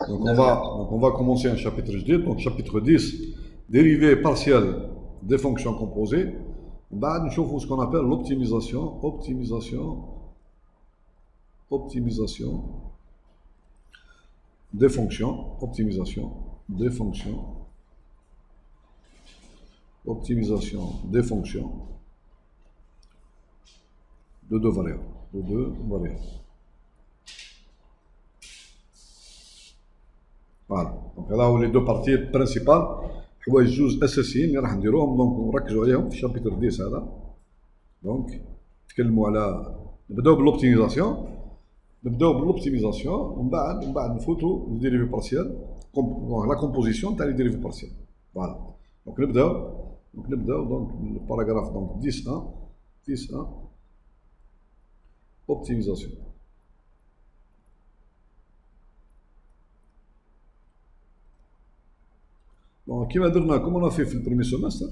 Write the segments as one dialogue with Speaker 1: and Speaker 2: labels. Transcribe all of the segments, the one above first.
Speaker 1: On va commencer un chapitre جديد. Donc chapitre 10, dérivés partiels des fonctions composées. بعد نشوفوا ce qu'on appelle optimisation des fonctions, optimisation des fonctions de deux variables, Voilà. Donc là où les deux parties principales حوايج جوج اساسيين اللي راح نديروهم دونك نركزوا عليهم في الشابتر 10 هذا. دونك نتكلموا على نبداو بالاوبتيميزاسيون ومن بعد نفوتوا للديريفي بارسيال لا كومبوزيسيون تاع لي ديريفي بارسيال. فوالا. دونك نبداو دونك الباراغراف دونك 10 optimisation. Bon, كيما درنا comme on a fait في البريمي سيمستر.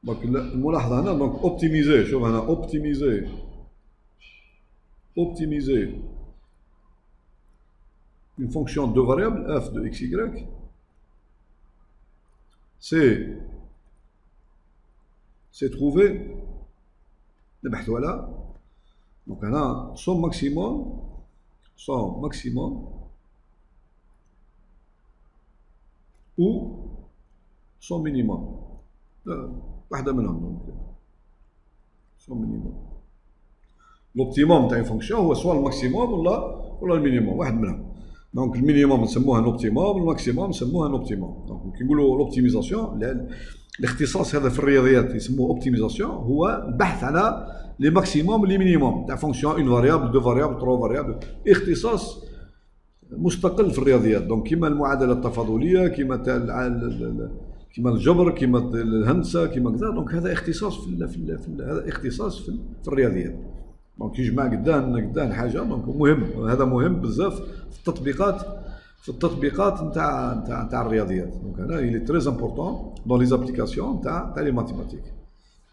Speaker 1: دونك الملاحظة هنا دونك اوبتيميزي. شوف هنا optimiser une fonction de variable f de x, y, c'est trouver نبحثوا على دونك هنا son maximum ou son minimum. واحدة منهم دونك son minimum. l'optimum تاع فونكسيون هو سواء الماكسيموم ولا المينيموم، واحد منهم. دونك المينيموم نسموها لوبتيموم، الماكسيموم نسموها لوبتيموم. دونك كي نقولوا لوبتيميزاسيون الاختصاص هذا في الرياضيات يسموه اوبتيميزاسيون، هو البحث على لي ماكسيموم لي مينيموم تاع فونكسيون اون فاريابل دو فاريابل ترو فاريابل، اختصاص مستقل في الرياضيات. دونك كيما المعادله التفاضليه، كيما الجبر، كيما الهندسه، كيما كذا. دونك هذا اختصاص هذا اختصاص في الرياضيات. دونك يجمع قدام حاجه. دونك مهم، هذا مهم بزاف في التطبيقات نتاع الرياضيات. دونك هنا il est très important dans les applications تاع لي ماتيماتيك.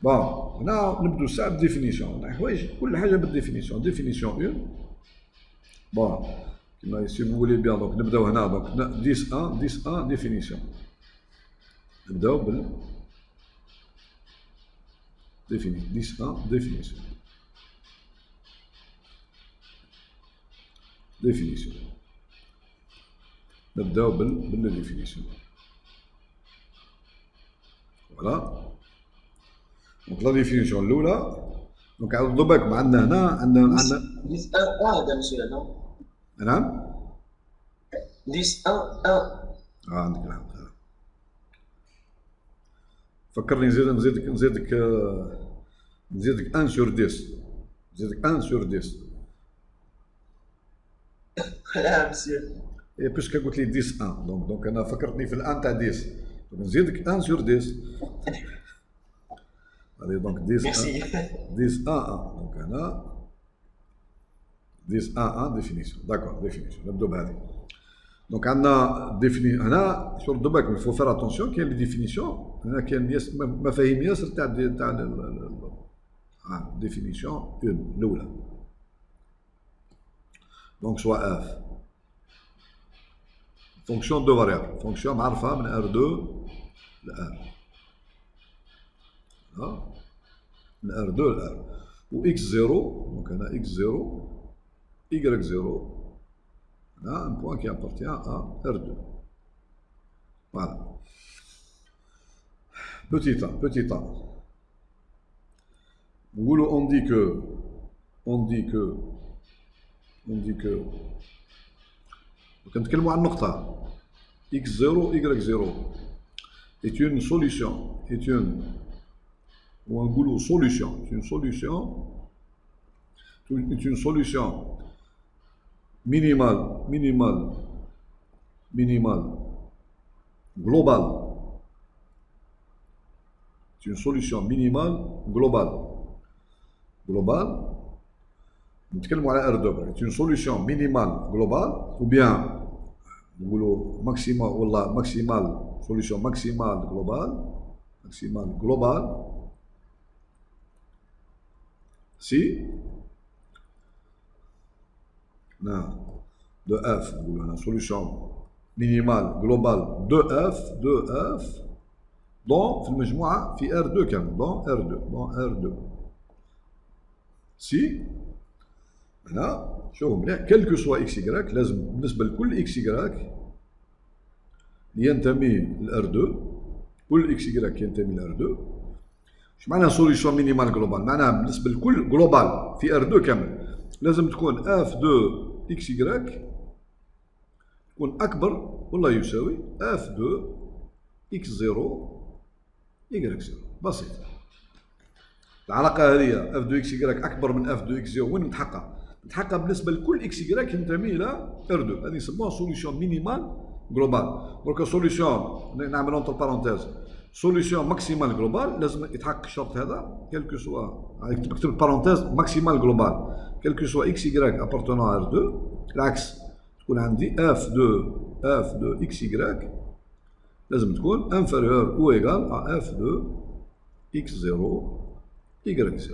Speaker 1: بون هنا نبدو ساعه بالديفينيسيون. حوايج كل حاجه بالديفينيسيون. ديفينيسيون 1. بون كيما سي فو فولي بيان. دونك نبداو هنا دونك 10 ديفينيسيون. نبداو بال ديفينيسيون. نبداو بالديفينيسيون. فوالا. دونك لا ديفينيسيون الاولى. دونك عاودوا بالكم عندنا هنا عندنا
Speaker 2: 10 هذا ماشي هذا.
Speaker 1: نعم
Speaker 2: 10
Speaker 1: عندك الحق. فكرني نزيدك 1 sur 10. نزيدك 1 sur 10.
Speaker 2: لا مسير.
Speaker 1: اي بيسكو قلت لي 10 دونك انا فكرتني في الان تاع 10. دونك نزيدك 1 sur 10. هذه دونك 10 دونك هنا 10 ديفينيسيون. داكور ديفينيسيون. نبداو بهذه. دونك عندنا هنا شو ردوا بالكم يفو فير اتونسيون. كاين لي ديفينيسيون هنا، كاين مفاهيم ياسر تاع ديفينيسيون الاولى. دونك سوا اف فونكسيون دو فاريابل، فونكسيون معرفه من R2 ل R، من R2 ل R، و x0. دونك هنا x0 y0 là un point qui appartient à R2. Voilà. Petit a. On dit que نتكلموا عن نقطة x0 y0 est une solution, minimale globale. C'est une solution minimale globale. نتكلموا على R2. C'est une solution minimale globale ou bien نقولوا maximale ولا maximale solution maximale globale si de f, une solution minimale globale de f dans le مجموعة في R2 كامل dans R2 si هنا شوفوا مليح quel que soit x y لازم بالنسبة لكل x y ينتمي ل R2 كل x y ينتمي ل R2 اش معناها سوليسيون مينيمال جلوبال معناها بالنسبة لكل جلوبال في R2 كامل لازم تكون f2 x y تكون أكبر ولا يساوي f2 x0 y0 بسيط. العلاقة هذه f2 x y أكبر من f2 x0 وين متحققة؟ متحققة بالنسبة لكل x y ينتمي إلى R2 هذه يسموها سوليسيون مينيمال جلوبال. دونك سوليسيون نعمل انتر بارونتيز سوليسيون ماكسيمال جلوبال لازم يتحقق الشرط هذا كيلكو سوا تكتب بارونتيز ماكسيمال جلوبال كيلكو سوا x y appartenant à R2 العكس تكون عندي f2 x y لازم تكون inférieur ou égal à f2 x0 y0.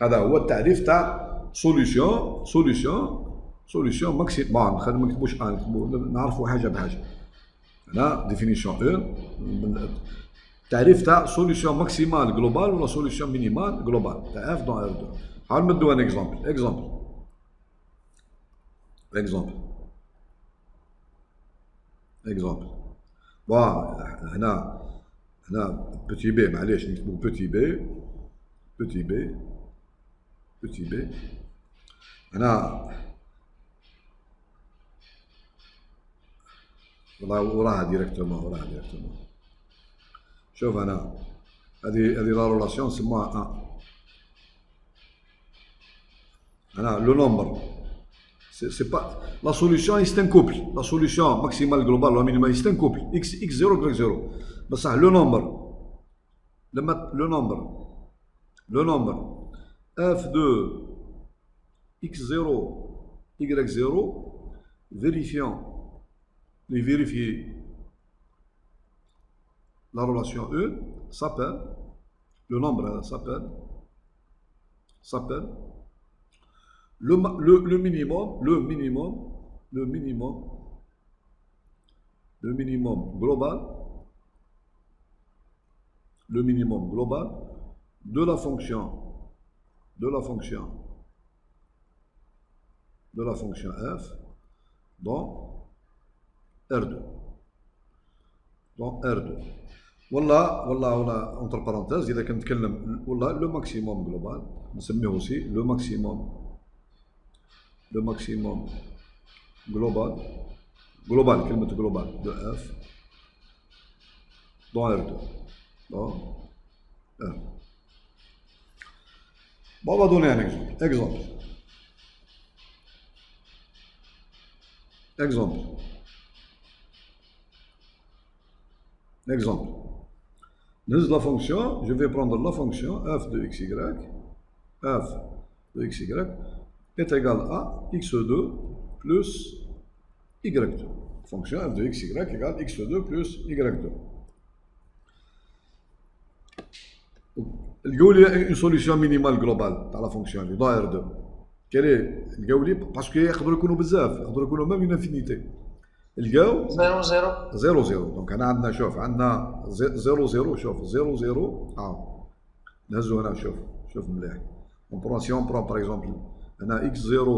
Speaker 1: هذا هو التعريف تاع سوليسيون ماكسيمال. ما نكتبوش نعرفوا حاجه بحاجه. هنا ديفينيسيون 1 التعريف تاع سوليسيون ماكسيمال جلوبال ولا سوليسيون مينيمال جلوبال تاع اف دون ار 2. هاو نمدو ان اكزومبل بون هنا بوتي بي معليش نكتبو بوتي بي هنا وراها ديريكتومون شوف هنا هذه لا رولاسيون نسموها هنا لو نومبر c'est pas la solution est un couple la solution maximale globale ou minimale est un couple x0 y0 بصح le nombre f2 x0 y0 vérifier la relation E s'appelle le nombre s'appelle le minimum global de la fonction f dans R2 والله entre parenthèses إذا كنتكلم والله لو ماكسيموم جلوبال نسميه aussi le maximum global كلمة global de f dans R2 Bon, on va donner un exemple. La fonction, je vais prendre la fonction f de xy est égal à x2 plus y2. Fonction f de xy égale x2 plus y2. الجولي une solution minimale globale تاع لا فونكسيون اللي داير دو كالي الجولي باسكو يقدروا يكونوا بزاف يقدروا يكونوا ميم اون انفينيتي الجو 0 دونك هنا عندنا شوف عندنا 0 شوف 0 نهزو هنا شوف مليح اون برون سي اون برون باغ اكزومبل هنا x0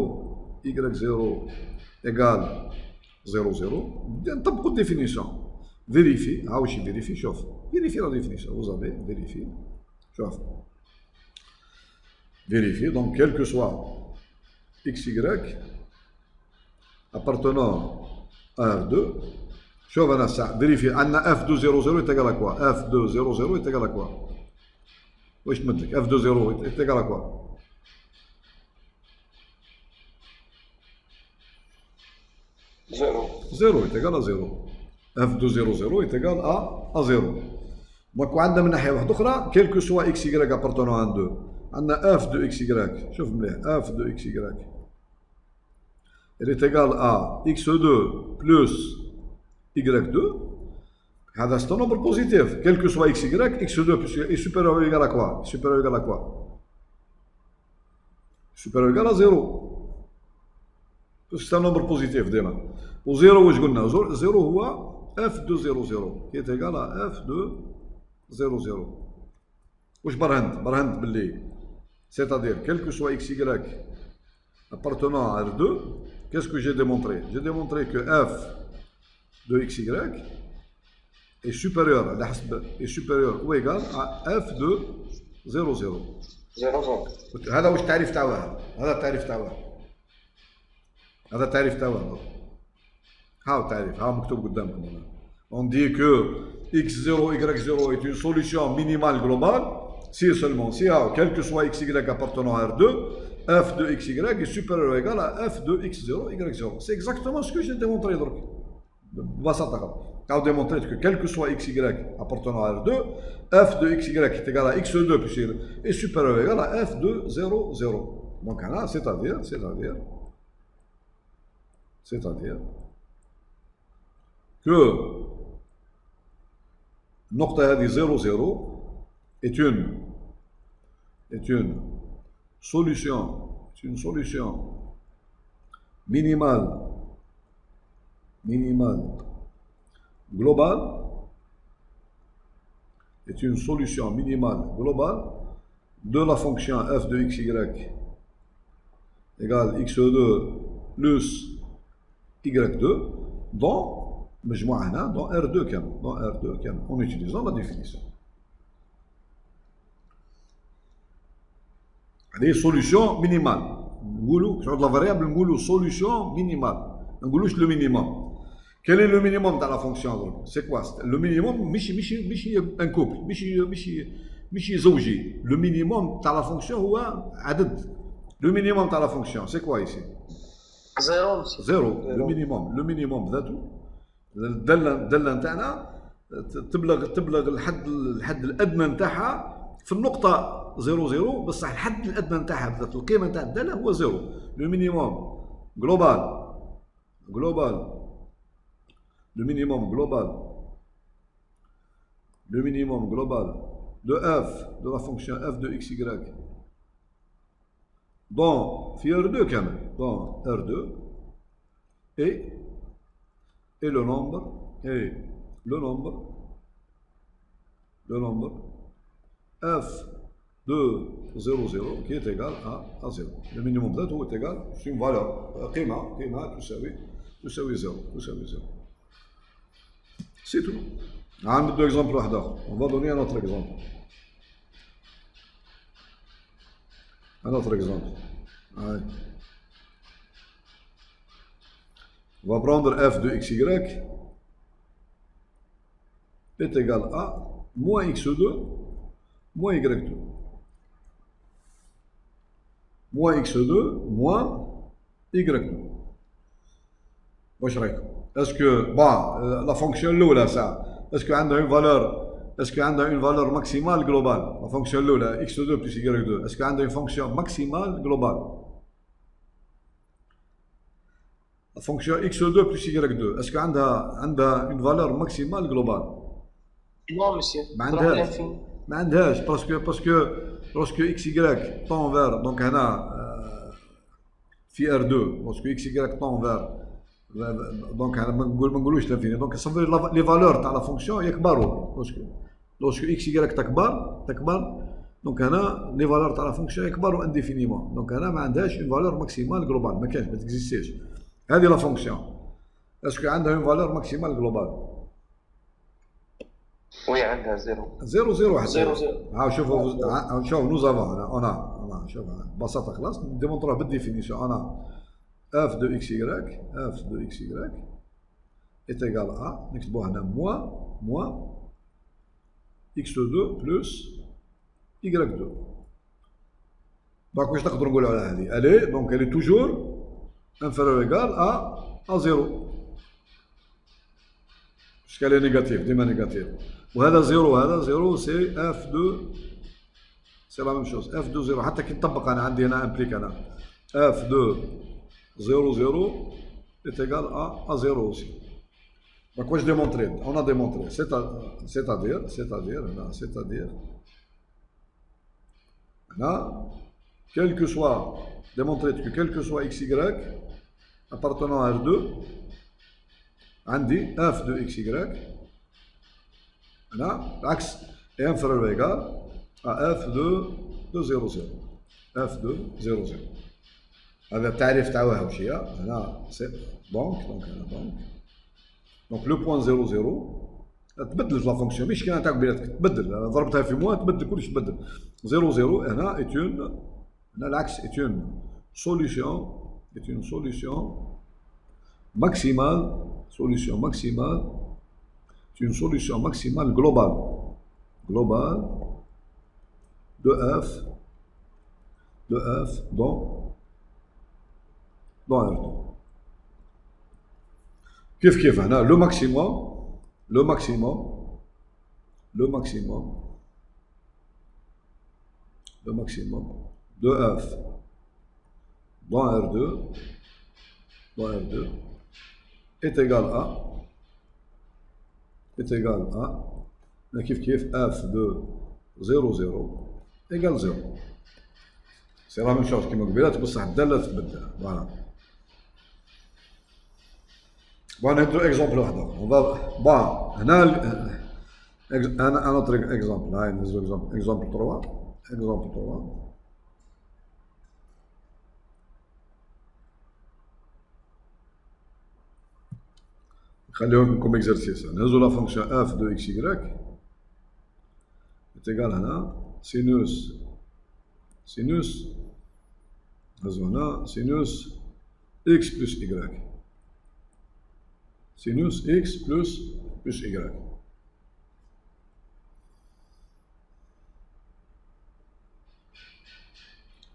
Speaker 1: y0 ايغال 0 نطبقوا الديفينيسيون فيريفي عاوشي فيريفي شوف فيريفي لا ديفينيسيون وزافي فيريفي شوف vérifier donc quel que soit xy appartenant à R2 شوف انا ساعة vérifier عندنا f2 00 est égal à quoi f2 00 est égal à quoi واش تمدلك f2 0 est égal à quoi زيرو est égal à 0 f2 00 est égal à 0 دونك وعندنا من ناحيه واحده اخرى كيل كو سوا اكس y appartenant à 2 عندنا f de xy شوف مليح f de xy elle est égale à x2 plus y2 هذا c'est un nombre positif quel que soit xy x2 plus est supérieur ou égal à quoi supérieur ou égal à 0 c'est un nombre positif déjà. Au 0, واش قلنا 0 هو f de 0 0 qui est égal à f de 0 0. واش برهنت باللي c'est-à-dire quel que soit x y appartenant à R2, qu'est-ce que j'ai démontré? J'ai démontré que f de x y est supérieur ou égal à f de 0 0.
Speaker 2: 0
Speaker 1: هذا واش التعريف تاع واحد، هذا التعريف تاع واحد، هذا التعريف تاع واحد. ها التعريف، ها مكتوب قدامكم هنا. On dit que x0 y0 est une solution minimale globale si et seulement si, quel que soit x y appartenant à R2, f de x y est supérieur ou égal à f de x0 y0. C'est exactement ce que j'ai démontré donc. On a démontré que quel que soit x y appartenant à R2, f de x y est égal à x2 plus y est supérieur ou égal à f de 0 0. Donc là, c'est-à-dire que نقطة هذه 0 0 est une solution minimale globale, est une solution minimale globale de la fonction f de x y égale x2 plus y2 dans R2 en utilisant la définition. Les solutions minimales. Sur la variable, nous solution minimale. Nous le minimum. Quel est le minimum dans la fonction? C'est quoi? Le minimum, مش un couple, مش زوجي. Le minimum dans la fonction هو عدد. Le minimum dans la fonction, c'est quoi ici? 0. Le minimum ذاته. الدالة نتاعنا تبلغ الحد الأدنى نتاعها في النقطة 0 0 بصح الحد الأدنى نتاعها بذات القيمة نتاع الدالة هو 0. Le minimum global de f de la fonction f de x y dans R2 dans R2 et le nombre f de 0 0 qui est égal à 0. Le minimum ذاته est égal à une valeur قيمة تساوي 0. C'est tout. نعمل deux exemples واحد آخر. On va donner un autre exemple. Allez. On va prendre f de x y est égal à moins x2 moins y2. Moins x2 moins y2. واش رايكم؟ Est-ce que la fonction الاولى ساعه est-ce que عندها une valeur maximale globale? La fonction الاولى x2 plus y2 est-ce que عندها une fonction maximale globale? La fonction x2 plus y2 est-ce que عندها une valeur maximale globale?
Speaker 2: Non, monsieur.
Speaker 1: ما عندهاش parce que lorsque x y tend vers donc هنا في R2 lorsque x y tend vers donc ما نقولوش l'infini donc ça veut dire les valeurs تاع la fonction يكبروا lorsque x y تكبر donc هنا les valeurs تاع la fonction يكبروا indéfiniment donc هنا ما عندهاش une valeur maximale globale ما كانش ما تكزيستيش هذه la fonction. Est-ce que عندها une valeur maximale globale?
Speaker 2: Oui, عندها 0.
Speaker 1: 0 حتى
Speaker 2: 0
Speaker 1: شوف nous avons on a شوف ببساطة خلاص نديمونطروها بالديفينيسيون on a f de x y est égal à نكتبوها هنا moins x2 plus y2. donc واش نقدروا نقولوا على هذه؟ donc elle est toujours inférieur ou égal à 0. Puisqu'elle est négative, ديما négative. وهذا 0 c'est f de c'est la même chose f de 0 حتى كي نطبق انا عندي هنا امبليك انا f de 0 est égal à 0 aussi. Donc واش démontré? On a démontré c'est-à-dire quel que soit démontrer que quel que soit x y appartenant à R2 عندي f de xy هنا العكس est inférieur ou égal à f de 0 0 f de 0 0 هذا التعريف تاع وهوشية هنا سي دونك هنا دونك لو بوان 0 0 تبدل في لا فونكسيون ماشي كاين تاع قبيلتك تبدل ضربتها في موان تبدل كلش تبدل 0 0 هنا ايتون هنا العكس ايتون solution maximale c'est une solution maximale globale de f dans R2 كيف هنا le maximum de f dans R2 est égal à كيف f de 0 0 égale 0 c'est la même chose كيما قبيلات بصح الدالة تتبدل فوالا بون نديرو اكزومبل واحد اخر بون هنا un autre exemple هاي نديرو اكزومبل 3 خليهم comme exercice نهزو la fonction f de xy est égal هنا sinus نهزو هنا sinus x plus y sinus x plus y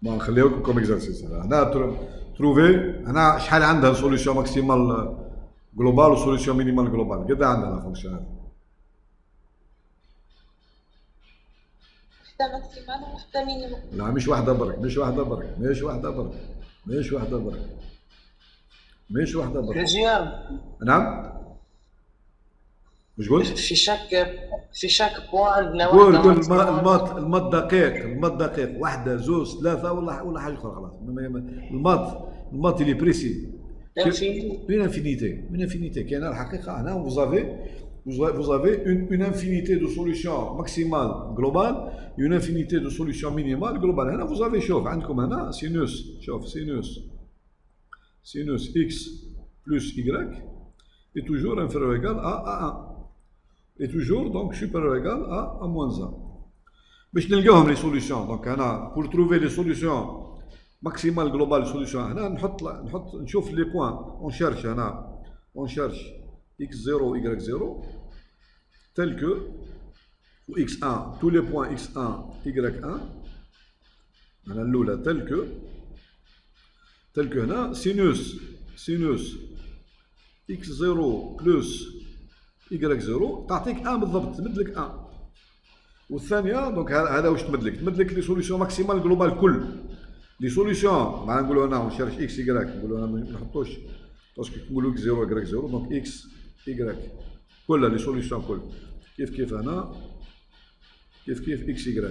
Speaker 1: بون نخليوكم comme exercice هنا تروفي هنا شحال عندها solution maximale global و solution minimale global قد عندنا لا فونكسيون هذه
Speaker 3: واحدة ماكسيمال وواحدة مينيمال
Speaker 1: لا مش واحدة برك
Speaker 2: كجيام
Speaker 1: نعم واش قلت؟
Speaker 2: في شاك بوان عندنا
Speaker 1: قول
Speaker 2: واحدة
Speaker 1: الماط دقيق واحدة زوج ثلاثة ولا حاجة أخرى خلاص الماط اللي بريسي une infinité كاين الحقيقة هنا vous avez une infinité de solutions maximales globales et une infinité de solutions minimales globales هنا vous avez شوف عندكم هنا sinus x plus y est toujours inférieur ou égal à 1 est toujours donc supérieur ou égal à moins 1 باش نلقاوهم les solutions donc هنا pour trouver les solutions maximale globale solution هنا نحط نشوف les points on cherche هنا on cherche x0 y0 tel que ou x1 tous les points x1 y1 هنا الأولى tel que هنا sinus x0 plus y0 تعطيك 1 بالضبط تمدلك 1 والثانية دونك هذا واش تمدلك لي سوليسيون ماكسيمال جلوبال كل لي سوليسيون معناها نقولوا هنا ونشرش اكس y نقولوا هنا ما نحطوش باسكو نقولوا x0 y0 دونك اكس y كل لي سوليسيون كل كيف هنا كيف اكس y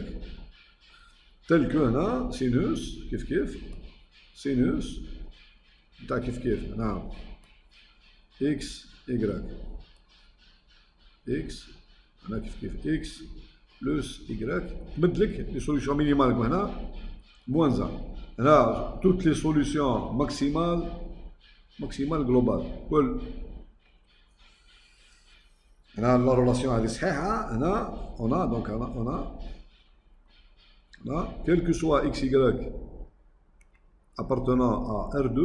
Speaker 1: تل كو هنا سينوس كيف سينوس نتاع كيف هنا اكس y اكس هنا كيف اكس بلس y تمدلك لي سوليسيون مينيمال هنا moins 1 هنا toutes les solutions maximales globales كل هنا لا ريلاسيون هذه صحيحة هنا هنا quel que soit x y appartenant à R2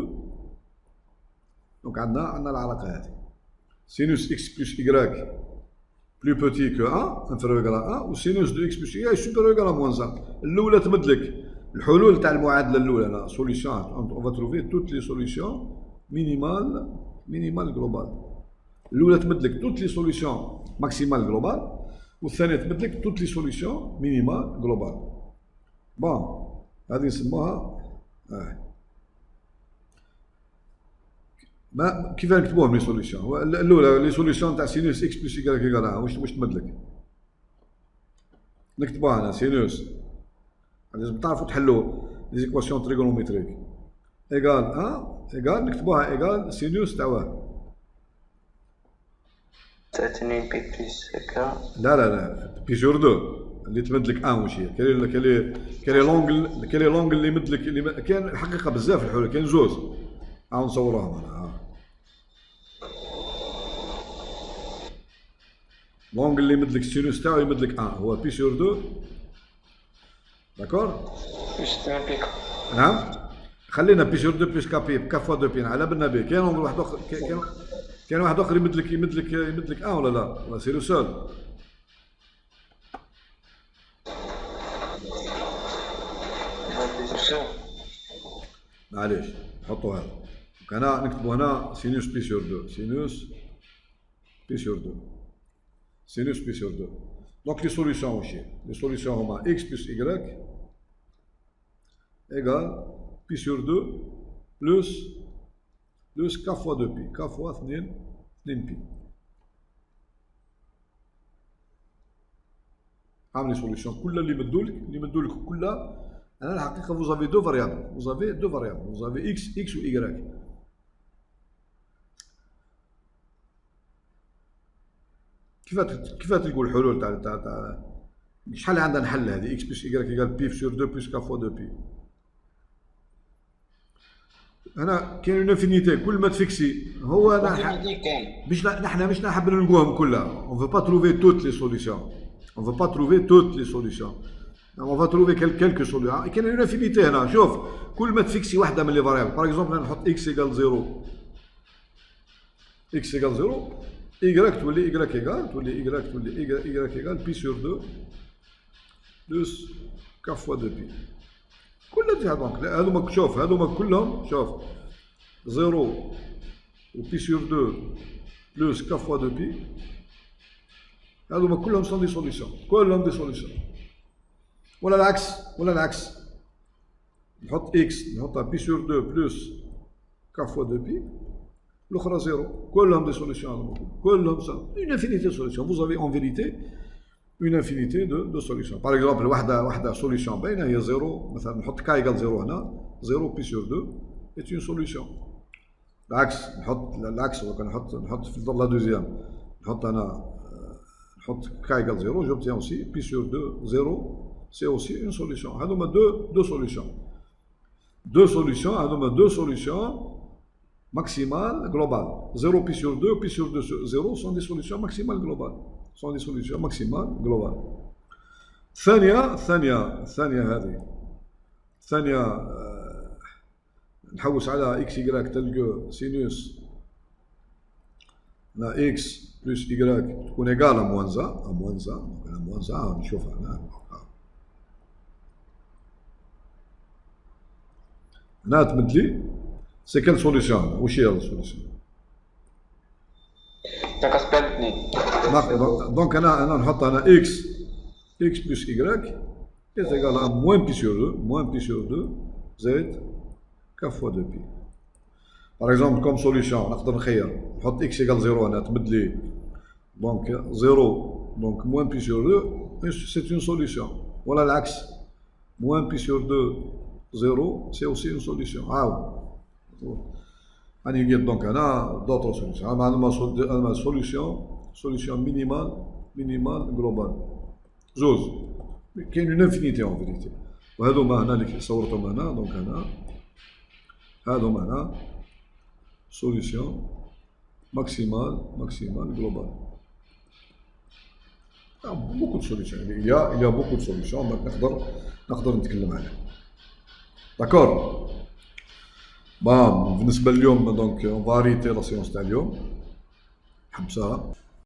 Speaker 1: donc عندنا العلاقة هذه sinus x plus y plus petit que 1 inférieur ou égal à 1 و sinus de x plus y supérieur ou égal à moins 1 الأولى تمدلك الحلول تاع المعادله الاولى لا سوليسيون اون فا تروفي توت لي سوليسيون مينيمال جلوبال الاولى تمدلك توت لي سوليسيون ماكسيمال جلوبال والثانيه تمدلك توت لي سوليسيون مينيمال جلوبال بون هذه نسموها ما كيف نكتبوهم لي سوليسيون الاولى لي سوليسيون تاع سينوس اكس بلس y ايكال واش تمدلك نكتبوها هنا سينوس لازم تعرفوا تحلوا لي زيكواسيون تريغونوميتريك ايغال 1 ايجال نكتبوها ايجال سينوس تاع واحد.
Speaker 2: تاع 2 بي بلس هكا.
Speaker 1: لا بي سور دو اللي تمد لك ان واش هي كاين لونغل اللي يمد لك كاين الحقيقه بزاف الحلول كاين زوز عاود نصوروها انا لونغل اللي يمد لك سينوس تاعو يمد لك ان هو بي سور دو داكور
Speaker 2: واش تمبيك.
Speaker 1: نعم خلينا بي سور دو بلس كابي كا فوا دو بي على بالنا به كاين واحد اخر كاين واحد اخر يمد لك ان ولا لا سي لو سول. معليش نحطو هذا هنا نكتبو هنا سينوس بي سور دو سينوس بي سور دو سينوس بي سور دو. دونك لي سوليسيون واش هي؟ لي سوليسيون هما اكس بلس ايكغيك ايكال بي سور دو بلس كا فوا دو بي كا فوا 2 بي. عامل لي سوليسيون كلها اللي يمدولك كلها. أنا الحقيقة vous avez deux variables. Vous avez x ou y. كيف تلقوا الحلول تاع شحال عندنا نحل هذه x بلس y يقال بي سور 2 بلس كا فوا 2 بي. هنا كاين اون انفينيتي كل ما تفيكسي هو نحن مش نحب نلقوهم كلها. On veut pas trouver toutes les solutions. On va trouver quelques solutions. كاين اون انفينيتي هنا شوف كل ما تفيكسي واحده من لي فاريابل باغ اكزومبل نحط x égale 0 y تولي y égale pi sur 2 plus k fois 2 pi كلها تجي دونك هذوما شوف هذوما كلهم شوف 0 و pi sur 2 plus k fois 2 pi هذوما كلهم سون دي سوليسيون ولا العكس نحط x نحطها pi sur 2 plus k fois 2 pi الاخرى زيرو كلهم دي سوليسيون كلهم اون انفينيتي دو سوليسيون. Vous avez en vérité une infinité de solutions. Par exemple واحدة solution باينة هي زيرو مثلا نحط k égale زيرو هنا زيرو pi sur 2 est une solution. العكس نحط في لا دوزيام نحط k égale زيرو j'obtiens aussi pi sur 2 0 c'est aussi une solution. هذوما deux solutions maximales globales. 0 pi sur 2 0 sont des solutions maximales globales. ثانية نحوس على x y تلقى سينوس لا x plus y تكون ايكال à moins 1 نشوفها هنا تمد لي سي كال سوليسيون واش هي السوليسيون
Speaker 2: تاع كاسبان 2
Speaker 1: دونك انا نحط هنا x plus y est égal à moins pi sur 2 z k fois 2 pi. Par exemple comme solution نقدر نخير نحط x égale 0 هنا تمد لي دونك 0 donc moins pi sur 2 c'est une solution. ولا العكس moins pi sur 2 0 c'est aussi une solution. راني قلت دونك هنا d'autres solutions. عندنا solution minimale globale زوز كاين اون انفينيتي اون فيريتي. وهذوما هنا اللي صورتهم هنا دونك هذوما هنا solution maximale globale. beaucoup de solutions. Il y a beaucoup de solutions نقدر نتكلم عليها. داكور بالنسبه لليوم دونك اون فاريتي لا سيونس تاع اليوم حبسها.